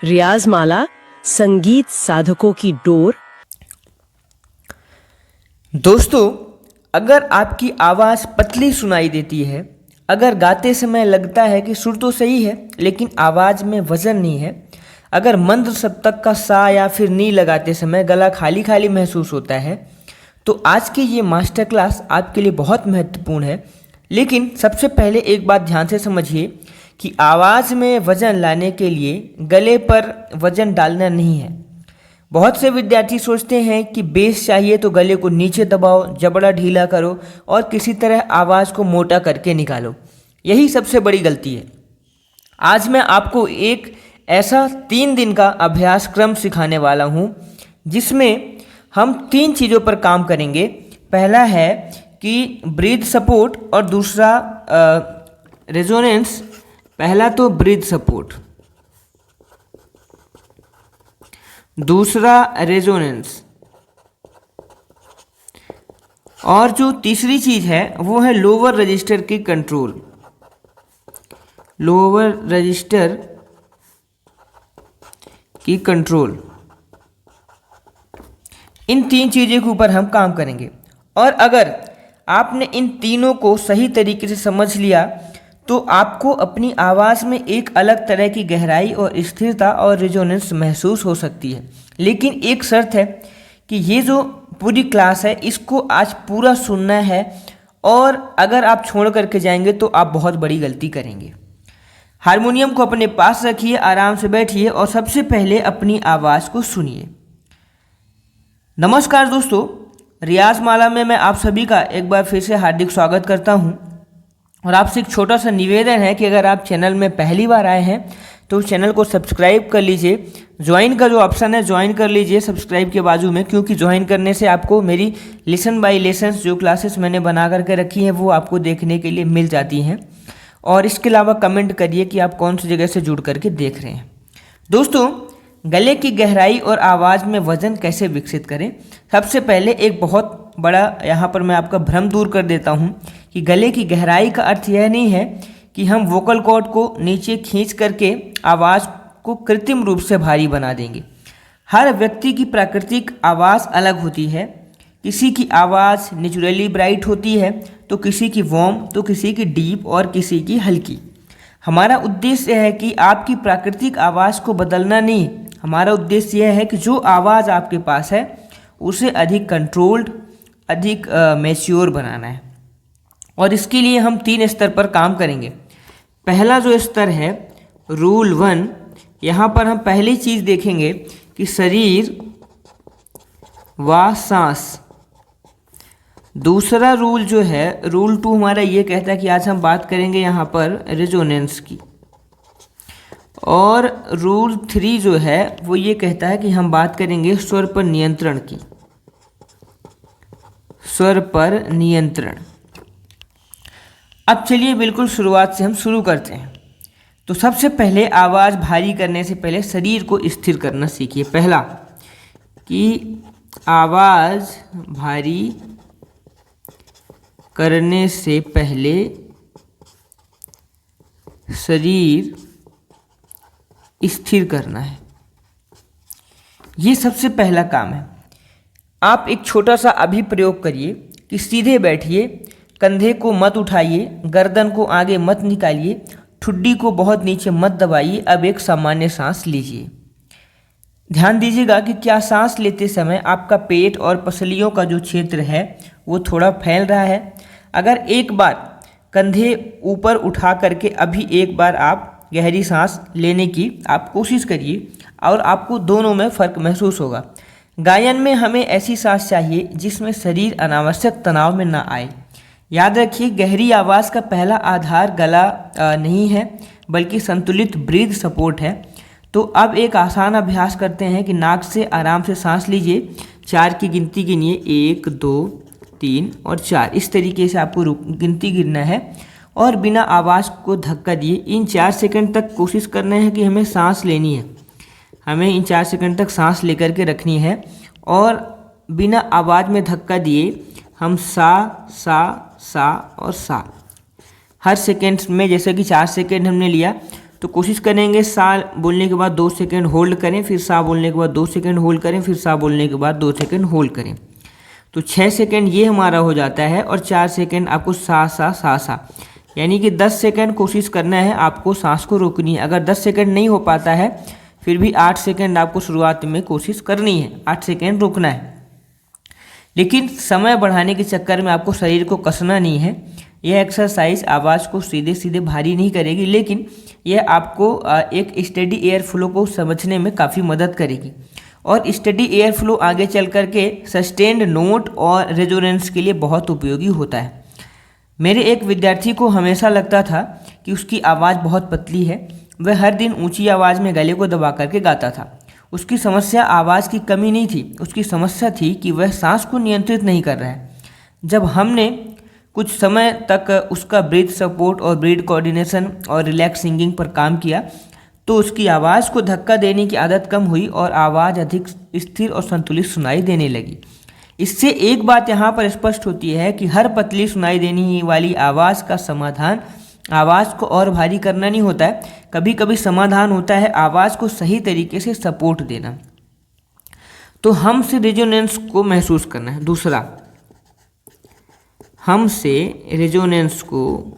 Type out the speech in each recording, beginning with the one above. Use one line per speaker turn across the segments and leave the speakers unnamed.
रियाजमाला, संगीत साधकों की डोर।
दोस्तों, अगर आपकी आवाज़ पतली सुनाई देती है, अगर गाते समय लगता है कि सुर तो सही है लेकिन आवाज़ में वजन नहीं है, अगर मंद सप्तक का सा या फिर नी लगाते समय गला खाली खाली महसूस होता है, तो आज की ये मास्टर क्लास आपके लिए बहुत महत्वपूर्ण है। लेकिन सबसे पहले एक बात ध्यान से समझिए कि आवाज़ में वजन लाने के लिए गले पर वजन डालना नहीं है। बहुत से विद्यार्थी सोचते हैं कि बेस चाहिए तो गले को नीचे दबाओ, जबड़ा ढीला करो और किसी तरह आवाज़ को मोटा करके निकालो। यही सबसे बड़ी गलती है। आज मैं आपको एक ऐसा 3 दिन का अभ्यास क्रम सिखाने वाला हूँ जिसमें हम 3 चीज़ों पर काम करेंगे। पहला है कि ब्रीथ सपोर्ट और दूसरा रेजोनेंस। पहला तो ब्रीथ सपोर्ट, दूसरा रेजोनेंस, और जो तीसरी चीज है वो है लोअर रजिस्टर की कंट्रोल। लोअर रजिस्टर की कंट्रोल। इन 3 चीज़ों के ऊपर हम काम करेंगे और अगर आपने इन तीनों को सही तरीके से समझ लिया तो आपको अपनी आवाज़ में एक अलग तरह की गहराई और स्थिरता और रेजोनेंस महसूस हो सकती है। लेकिन एक शर्त है कि ये जो पूरी क्लास है इसको आज पूरा सुनना है, और अगर आप छोड़ करके जाएंगे तो आप बहुत बड़ी गलती करेंगे। हारमोनियम को अपने पास रखिए, आराम से बैठिए और सबसे पहले अपनी आवाज़ को सुनिए। नमस्कार दोस्तों, रियाज माला में मैं आप सभी का एक बार फिर से हार्दिक स्वागत करता हूं और आपसे एक छोटा सा निवेदन है कि अगर आप चैनल में पहली बार आए हैं तो चैनल को सब्सक्राइब कर लीजिए। ज्वाइन का जो ऑप्शन है ज्वाइन कर लीजिए सब्सक्राइब के बाजू में, क्योंकि ज्वाइन करने से आपको मेरी लेसन बाय लेसन्स जो क्लासेस मैंने बना करके रखी हैं वो आपको देखने के लिए मिल जाती हैं। और इसके अलावा कमेंट करिए कि आप कौन सी जगह से जुड़ करके देख रहे हैं। दोस्तों, गले की गहराई और आवाज़ में वजन कैसे विकसित करें। सबसे पहले एक बहुत बड़ा यहाँ पर मैं आपका भ्रम दूर कर देता हूँ कि गले की गहराई का अर्थ यह नहीं है कि हम वोकल कॉर्ड को नीचे खींच करके आवाज़ को कृत्रिम रूप से भारी बना देंगे। हर व्यक्ति की प्राकृतिक आवाज़ अलग होती है। किसी की आवाज़ नेचुरली ब्राइट होती है तो किसी की वार्म, तो किसी की डीप और किसी की हल्की। हमारा उद्देश्य है कि आपकी प्राकृतिक आवाज़ को बदलना नहीं, हमारा उद्देश्य यह है कि जो आवाज़ आपके पास है उसे अधिक कंट्रोल्ड, अधिक मैच्योर बनाना है। और इसके लिए हम 3 स्तर पर काम करेंगे। पहला जो स्तर है रूल 1, यहाँ पर हम पहली चीज़ देखेंगे कि शरीर व सांस। दूसरा रूल जो है रूल 2 हमारा ये कहता है कि आज हम बात करेंगे यहाँ पर रेजोनेंस की। और रूल 3 जो है वो ये कहता है कि हम बात करेंगे स्वर पर नियंत्रण की। स्वर पर नियंत्रण। अब चलिए बिल्कुल शुरुआत से हम शुरू करते हैं। तो सबसे पहले आवाज़ भारी करने से पहले शरीर को स्थिर करना सीखिए। पहला कि आवाज़ भारी करने से पहले शरीर स्थिर करना है। ये सबसे पहला काम है। आप एक छोटा सा अभी प्रयोग करिए कि सीधे बैठिए, कंधे को मत उठाइए, गर्दन को आगे मत निकालिए, ठुड्डी को बहुत नीचे मत दबाइए। अब एक सामान्य सांस लीजिए। ध्यान दीजिएगा कि क्या सांस लेते समय आपका पेट और पसलियों का जो क्षेत्र है वो थोड़ा फैल रहा है। अगर एक बार कंधे ऊपर उठा करके अभी एक बार आप गहरी सांस लेने की आप कोशिश करिए और आपको दोनों में फ़र्क महसूस होगा। गायन में हमें ऐसी सांस चाहिए जिसमें शरीर अनावश्यक तनाव में ना आए। याद रखिए, गहरी आवाज़ का पहला आधार गला नहीं है बल्कि संतुलित ब्रीथ सपोर्ट है। तो अब एक आसान अभ्यास करते हैं कि नाक से आराम से सांस लीजिए। 4 की गिनती गिनिए, 1 2 3 और 4। इस तरीके से आपको गिनती गिनना है और बिना आवाज़ को धक्का दिए इन 4 सेकंड तक कोशिश करना है कि हमें सांस लेनी है। हमें इन 4 सेकंड तक सांस लेकर के रखनी है और बिना आवाज़ में धक्का दिए हम सा सा सा और सा हर सेकेंड में, जैसे कि 4 सेकेंड हमने लिया तो कोशिश करेंगे सा बोलने के बाद 2 सेकंड होल्ड करें, फिर सा बोलने के बाद 2 सेकंड होल्ड करें, फिर सा बोलने के बाद 2 सेकंड होल्ड करें। तो 6 सेकंड ये हमारा हो जाता है और 4 सेकंड आपको सा सा सा सा, यानी कि 10 सेकंड कोशिश करना है आपको सांस को रोकनी है। अगर 10 सेकंड नहीं हो पाता है फिर भी 8 सेकंड आपको शुरुआत में कोशिश करनी है, 8 सेकंड रुकना है। लेकिन समय बढ़ाने के चक्कर में आपको शरीर को कसना नहीं है। यह एक्सरसाइज आवाज़ को सीधे सीधे भारी नहीं करेगी, लेकिन यह आपको एक स्टेडी एयर फ्लो को समझने में काफ़ी मदद करेगी। और स्टेडी एयर फ्लो आगे चल कर के सस्टेन्ड नोट और रेजोनेंस के लिए बहुत उपयोगी होता है। मेरे एक विद्यार्थी को हमेशा लगता था कि उसकी आवाज़ बहुत पतली है। वह हर दिन ऊंची आवाज़ में गले को दबा करके गाता था। उसकी समस्या आवाज़ की कमी नहीं थी, उसकी समस्या थी कि वह सांस को नियंत्रित नहीं कर रहा है। जब हमने कुछ समय तक उसका ब्रीथ सपोर्ट और ब्रीथ कोऑर्डिनेशन और रिलैक्स सिंगिंग पर काम किया तो उसकी आवाज़ को धक्का देने की आदत कम हुई और आवाज़ अधिक स्थिर और संतुलित सुनाई देने लगी। इससे एक बात यहाँ पर स्पष्ट होती है कि हर पतली सुनाई देने वाली आवाज़ का समाधान आवाज़ को और भारी करना नहीं होता है। कभी कभी समाधान होता है आवाज़ को सही तरीके से सपोर्ट देना। तो हम से रेजोनेंस को महसूस करना है। दूसरा, हम से रेजोनेंस को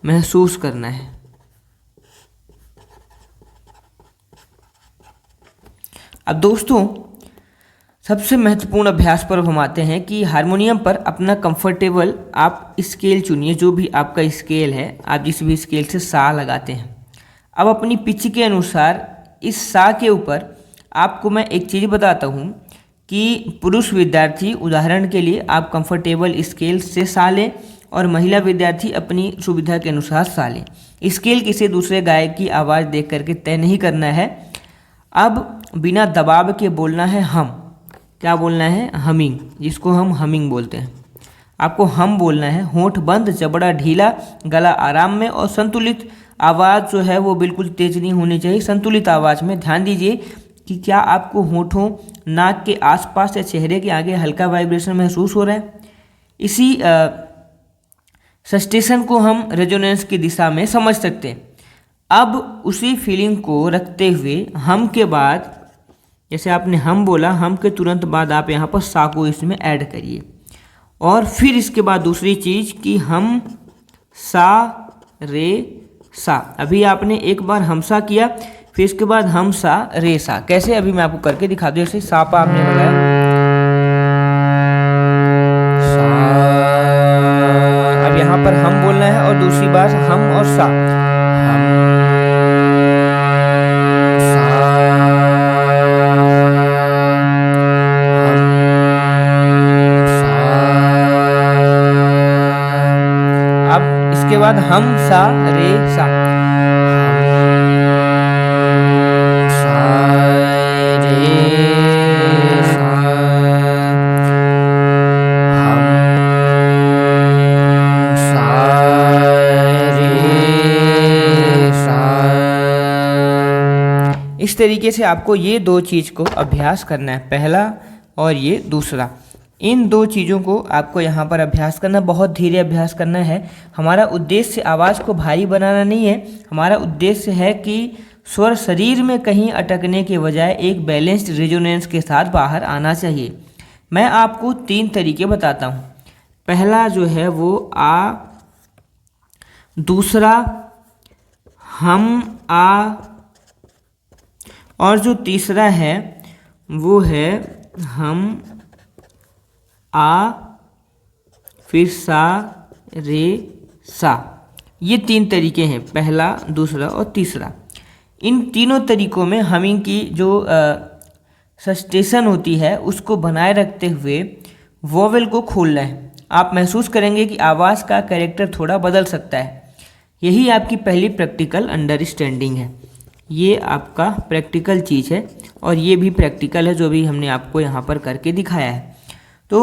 महसूस करना है। अब दोस्तों, सबसे महत्वपूर्ण अभ्यास पर हम आते हैं कि हारमोनियम पर अपना कंफर्टेबल आप स्केल चुनिए। जो भी आपका स्केल है, आप जिस भी स्केल से सा लगाते हैं, अब अपनी पिच के अनुसार इस सा के ऊपर आपको मैं एक चीज़ बताता हूँ कि पुरुष विद्यार्थी उदाहरण के लिए आप कंफर्टेबल स्केल से सा लें और महिला विद्यार्थी अपनी सुविधा के अनुसार सा लें। स्केल किसी दूसरे गायक की आवाज़ देख करके तय नहीं करना है। अब बिना दबाव के बोलना है हम। क्या बोलना है? हमिंग, जिसको हम हमिंग बोलते हैं। आपको हम बोलना है, होंठ बंद, जबड़ा ढीला, गला आराम में और संतुलित। आवाज़ जो है वो बिल्कुल तेज नहीं होनी चाहिए, संतुलित आवाज़ में। ध्यान दीजिए कि क्या आपको होठों, नाक के आसपास या चेहरे के आगे हल्का वाइब्रेशन महसूस हो रहा है। इसी सस्टेशन को हम रेजोनेंस की दिशा में समझ सकते हैं। अब उसी फीलिंग को रखते हुए हम के बाद, जैसे आपने हम बोला, हम के तुरंत बाद आप यहाँ पर सा को इसमें ऐड करिए और फिर इसके बाद दूसरी चीज़ कि हम सा रे सा। अभी आपने एक बार हम सा किया, फिर इसके बाद हम सा रे सा। कैसे? अभी मैं आपको करके दिखा दूँ। जैसे सा पा आपने लगाया, अब यहाँ पर हम बोलना है और दूसरी बार हम और सा। हम सा, हम सा। अब इसके बाद हम सा रे सा। इस तरीके से आपको ये दो चीज़ को अभ्यास करना है, पहला और ये दूसरा। इन दो चीज़ों को आपको यहाँ पर अभ्यास करना, बहुत धीरे अभ्यास करना है। हमारा उद्देश्य आवाज़ को भारी बनाना नहीं है, हमारा उद्देश्य है कि स्वर शरीर में कहीं अटकने के बजाय एक बैलेंस्ड रेजोनेंस के साथ बाहर आना चाहिए। मैं आपको 3 तरीके बताता हूँ। पहला जो है वो आ, दूसरा हम आ, और जो तीसरा है वो है हम आ फिर सा रे सा। ये 3 तरीके हैं, पहला, दूसरा और तीसरा। इन तीनों तरीकों में हमिंग की जो सस्टेशन होती है उसको बनाए रखते हुए वोवेल को खोलना है। आप महसूस करेंगे कि आवाज़ का कैरेक्टर थोड़ा बदल सकता है। यही आपकी पहली प्रैक्टिकल अंडरस्टैंडिंग है। ये आपका प्रैक्टिकल चीज़ है और ये भी प्रैक्टिकल है जो भी हमने आपको यहाँ पर करके दिखाया है। तो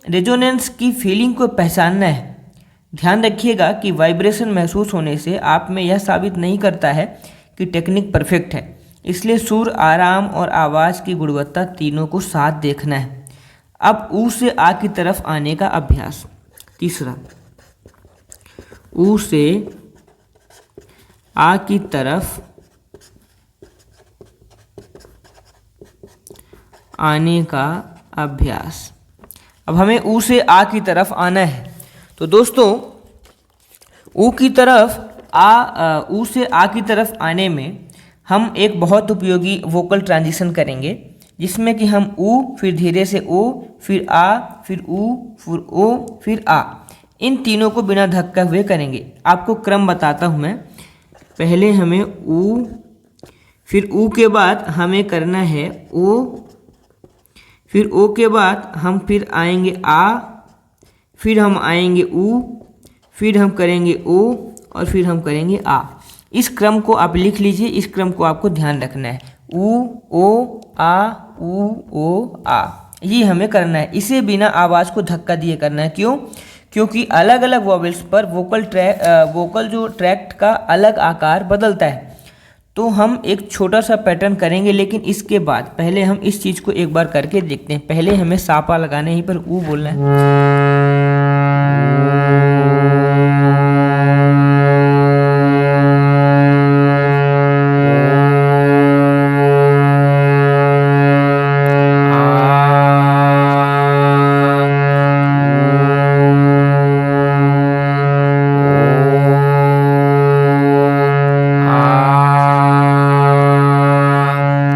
रेजोनेंस की फीलिंग को पहचानना है। ध्यान रखिएगा कि वाइब्रेशन महसूस होने से आप में यह साबित नहीं करता है कि टेक्निक परफेक्ट है। इसलिए सुर, आराम और आवाज़ की गुणवत्ता तीनों को साथ देखना है। अब ऊ से आ की तरफ आने का अभ्यास। तीसरा, ऊ से आ की तरफ आने का अभ्यास। अब हमें ऊ से आ की तरफ आना है, तो दोस्तों ऊ की तरफ ऊ से आ की तरफ आने में हम एक बहुत उपयोगी वोकल ट्रांजिशन करेंगे, जिसमें कि हम ऊ, फिर धीरे से ओ, फिर आ, फिर ऊ, फिर ओ, फिर आ, इन तीनों को बिना धक्का हुए करेंगे। आपको क्रम बताता हूँ मैं। पहले हमें ऊ, फिर ऊ के बाद हमें करना है ओ, फिर ओ के बाद हम फिर आएंगे आ, फिर हम आएंगे ऊ, फिर हम करेंगे ओ, और फिर हम करेंगे आ। इस क्रम को आप लिख लीजिए, इस क्रम को आपको ध्यान रखना है। ऊ, ओ, आ, ऊ, ओ, आ, ये हमें करना है। इसे बिना आवाज़ को धक्का दिए करना है। क्यों? क्योंकि अलग अलग वॉवेल्स पर वोकल जो ट्रैक्ट का अलग आकार बदलता है। तो हम एक छोटा सा पैटर्न करेंगे, लेकिन इसके बाद पहले हम इस चीज़ को एक बार करके देखते हैं। पहले हमें सापा लगाना है, यहीं पर ऊ बोलना है।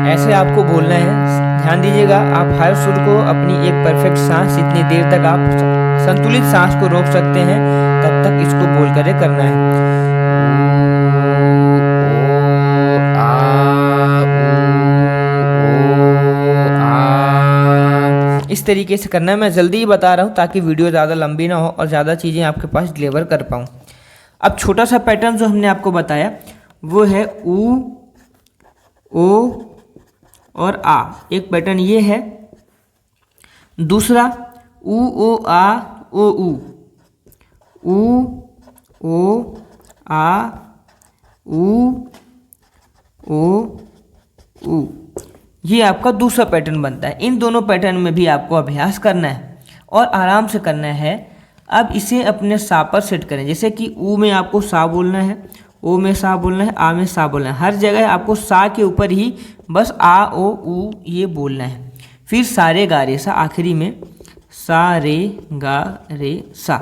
ऐसे आपको बोलना है। ध्यान दीजिएगा, आप हर सुर को अपनी एक परफेक्ट सांस, जितनी देर तक आप संतुलित सांस को रोक सकते हैं तब तक इसको बोल कर करना है। इस तरीके से करना है। मैं जल्दी ही बता रहा हूँ ताकि वीडियो ज़्यादा लंबी ना हो और ज़्यादा चीज़ें आपके पास डिलीवर कर पाऊँ। अब छोटा सा पैटर्न जो हमने आपको बताया वो है ऊ, ओ और आ। एक पैटर्न ये है। दूसरा ऊ, ओ, आ, ओ, ऊ, ओ, आ, ऊ, ओ, ऊ, ये आपका दूसरा पैटर्न बनता है। इन दोनों पैटर्न में भी आपको अभ्यास करना है और आराम से करना है। अब इसे अपने सा पर सेट करें। जैसे कि ऊ में आपको सा बोलना है, ओ में सा बोलना है, आ में सा बोलना है। हर जगह आपको सा के ऊपर ही बस आ, ओ, ऊ ये बोलना है। फिर सारे गा रे सा, आखिरी में सा रे गा रे सा।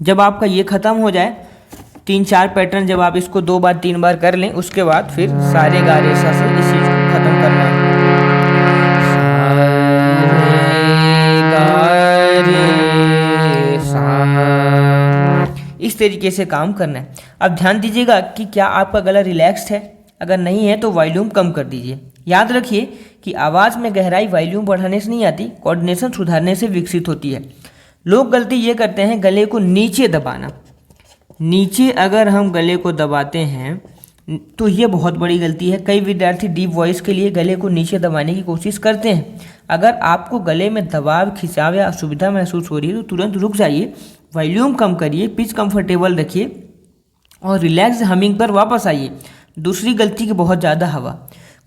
जब आपका ये ख़त्म हो जाए, 3-4 पैटर्न जब आप इसको 2 बार 3 बार कर लें, उसके बाद फिर सारे गा रे सा से इस चीज़ को ख़त्म करना है। इस तरीके से काम करना है। अब ध्यान दीजिएगा कि क्या आपका गला रिलैक्स्ड है। अगर नहीं है तो वॉल्यूम कम कर दीजिए। याद रखिए कि आवाज़ में गहराई वॉल्यूम बढ़ाने से नहीं आती, कोऑर्डिनेशन सुधारने से विकसित होती है। लोग गलती ये करते हैं गले को नीचे दबाना। नीचे अगर हम गले को दबाते हैं तो ये बहुत बड़ी गलती है। कई विद्यार्थी डीप वॉइस के लिए गले को नीचे दबाने की कोशिश करते हैं। अगर आपको गले में दबाव, खिंचाव या असुविधा महसूस हो रही है तो तुरंत रुक जाइए, वॉल्यूम कम करिए, पिच कंफर्टेबल रखिए और रिलैक्स हमिंग पर वापस आइए। दूसरी गलती की बहुत ज़्यादा हवा।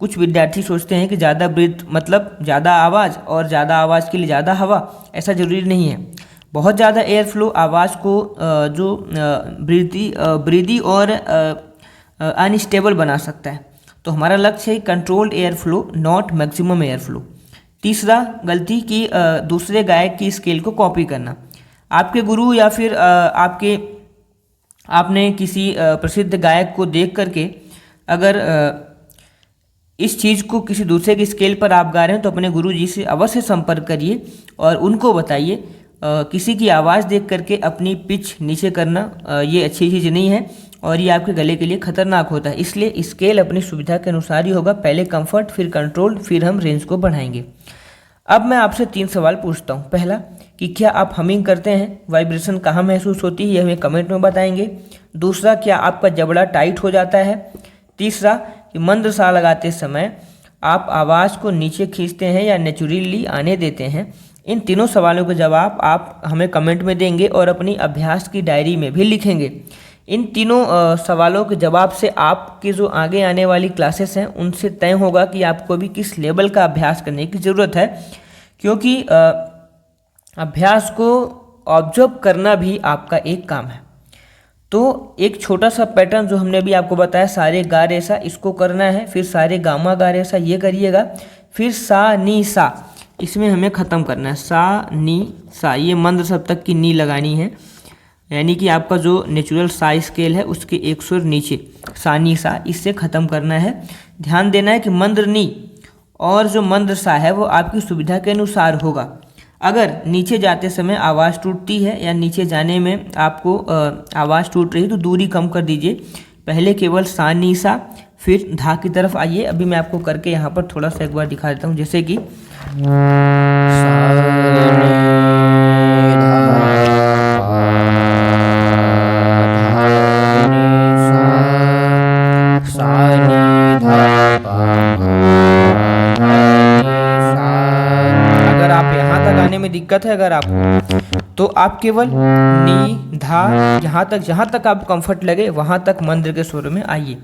कुछ विद्यार्थी सोचते हैं कि ज़्यादा ब्रीथ मतलब ज़्यादा आवाज़ और ज़्यादा आवाज़ के लिए ज़्यादा हवा। ऐसा ज़रूरी नहीं है। बहुत ज़्यादा एयर फ्लो आवाज़ को जो ब्रीदी और अनस्टेबल बना सकता है। तो हमारा लक्ष्य है controlled air flow, not maximum air flow. तीसरा गलती की दूसरे गायक की स्केल को कॉपी करना। आपके गुरु या फिर आपने किसी प्रसिद्ध गायक को देख करके अगर इस चीज़ को किसी दूसरे की स्केल पर आप गा रहे हैं तो अपने गुरु जी से अवश्य संपर्क करिए और उनको बताइए। किसी की आवाज़ देख करके अपनी पिच नीचे करना ये अच्छी चीज़ नहीं है और ये आपके गले के लिए खतरनाक होता है। इसलिए स्केल अपनी सुविधा के अनुसार ही होगा। पहले कंफर्ट, फिर कंट्रोल, फिर हम रेंज को बढ़ाएंगे। अब मैं आपसे 3 सवाल पूछता हूँ। पहला कि क्या आप हमिंग करते हैं, वाइब्रेशन कहाँ महसूस होती है, ये हमें कमेंट में बताएंगे। दूसरा, क्या आपका जबड़ा टाइट हो जाता है। तीसरा कि मंद सा लगाते समय आप आवाज़ को नीचे खींचते हैं या नेचुरली आने देते हैं। इन तीनों सवालों के जवाब आप हमें कमेंट में देंगे और अपनी अभ्यास की डायरी में भी लिखेंगे। इन तीनों सवालों के जवाब से आपके जो आगे आने वाली क्लासेस हैं उनसे तय होगा कि आपको भी किस लेवल का अभ्यास करने की ज़रूरत है, क्योंकि अभ्यास को ऑब्जर्व करना भी आपका एक काम है। तो एक छोटा सा पैटर्न जो हमने अभी आपको बताया सारे गा रे सा, इसको करना है, फिर सारे गामा गा रे सा ये करिएगा, फिर सा नी सा इसमें हमें ख़त्म करना है। सा नी सा ये मंद सप्तक की नी लगानी है, यानी कि आपका जो नेचुरल सा स्केल है उसके एक सुर नीचे सा नी सा, इससे ख़त्म करना है। ध्यान देना है कि मंद्र नी और जो मंद्र सा है वो आपकी सुविधा के अनुसार होगा। अगर नीचे जाते समय आवाज़ टूटती है या नीचे जाने में आपको आवाज़ टूट रही है तो दूरी कम कर दीजिए। पहले केवल सा नी सा, फिर धा की तरफ आइए। अभी मैं आपको करके यहाँ पर थोड़ा सा एक बार दिखा देता हूँ, जैसे कि अगर आप यहाँ तक आने में दिक्कत है अगर आपको, तो आप केवल नी धा यहाँ तक, जहाँ तक आप कंफर्ट लगे वहाँ तक मंत्र के सुर में आइए।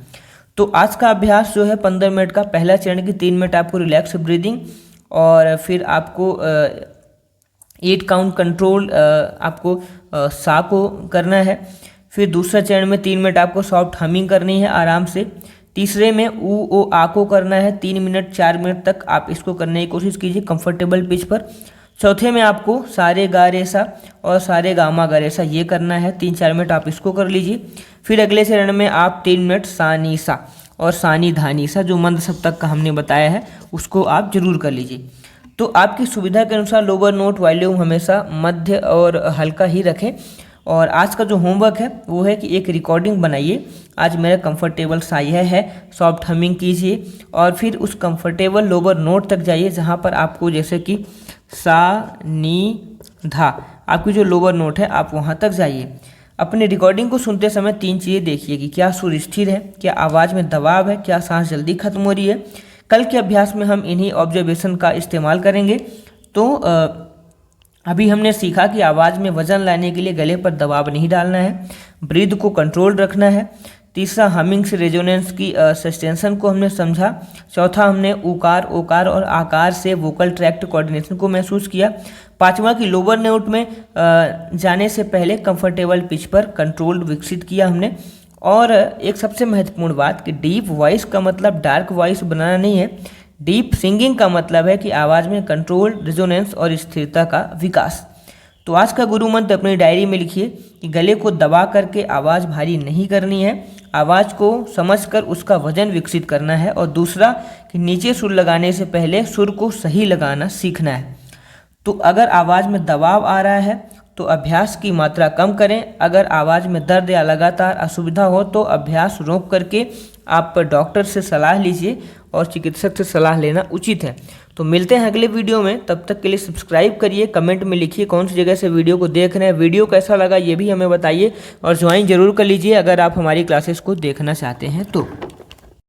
तो आज का अभ्यास जो है 15 मिनट का, पहला चरण की 3 मिनट आपको रिलैक्स ब्रीदिंग और फिर आपको 8 काउंट कंट्रोल आपको सा को करना है। फिर दूसरा चरण में 3 मिनट आपको सॉफ्ट हमिंग करनी है आराम से। तीसरे में ऊ ओ आ को करना है 3 मिनट 4 मिनट तक आप इसको करने की कोशिश कीजिए कंफर्टेबल पिच पर। चौथे में आपको सारे गा रे सा और सारे गामा गा रे सा ये करना है, 3-4 मिनट आप इसको कर लीजिए। फिर अगले चरण में आप 3 मिनट सा नी सा और सा नी धा नी सा जो मंद सप्तक का हमने बताया है उसको आप जरूर कर लीजिए। तो आपकी सुविधा के अनुसार लोअर नोट वॉल्यूम हमेशा मध्य और हल्का ही रखें। और आज का जो होमवर्क है वो है कि एक रिकॉर्डिंग बनाइए। आज मेरा कंफर्टेबल सा यह है, सॉफ्ट हमिंग कीजिए और फिर उस कंफर्टेबल लोअर नोट तक जाइए जहाँ पर आपको जैसे कि सा नी धा आपकी जो लोअर नोट है आप वहाँ तक जाइए। अपनी रिकॉर्डिंग को सुनते समय 3 चीज़ें देखिए कि क्या सुर स्थिर है, क्या आवाज़ में दबाव है, क्या सांस जल्दी खत्म हो रही है। कल के अभ्यास में हम इन्हीं ऑब्जर्वेशन का इस्तेमाल करेंगे। तो अभी हमने सीखा कि आवाज़ में वजन लाने के लिए गले पर दबाव नहीं डालना है, ब्रीथ को कंट्रोल रखना है। तीसरा हमिंग से रेजोनेंस की सस्टेंशन को हमने समझा। चौथा हमने उकार ओकार और आकार से वोकल ट्रैक्ट कोऑर्डिनेशन को महसूस किया। पांचवा की लोअर नोट में जाने से पहले कंफर्टेबल पिच पर कंट्रोल विकसित किया हमने। और एक सबसे महत्वपूर्ण बात कि डीप वॉइस का मतलब डार्क वॉइस बनाना नहीं है, डीप सिंगिंग का मतलब है कि आवाज़ में कंट्रोल, रेजोनेंस और स्थिरता का विकास। तो आज का गुरु मंत्र अपनी डायरी में लिखिए कि गले को दबा करके आवाज़ भारी नहीं करनी है, आवाज़ को समझकर उसका वजन विकसित करना है। और दूसरा कि नीचे सुर लगाने से पहले सुर को सही लगाना सीखना है। तो अगर आवाज़ में दबाव आ रहा है तो अभ्यास की मात्रा कम करें। अगर आवाज़ में दर्द या लगातार असुविधा हो तो अभ्यास रोक करके आप डॉक्टर से सलाह लीजिए और चिकित्सक से सलाह लेना उचित है। तो मिलते हैं अगले वीडियो में, तब तक के लिए सब्सक्राइब करिए, कमेंट में लिखिए कौन सी जगह से वीडियो को देख रहे हैं, वीडियो कैसा लगा ये भी हमें बताइए और ज्वाइन जरूर कर लीजिए अगर आप हमारी क्लासेस को देखना चाहते हैं तो।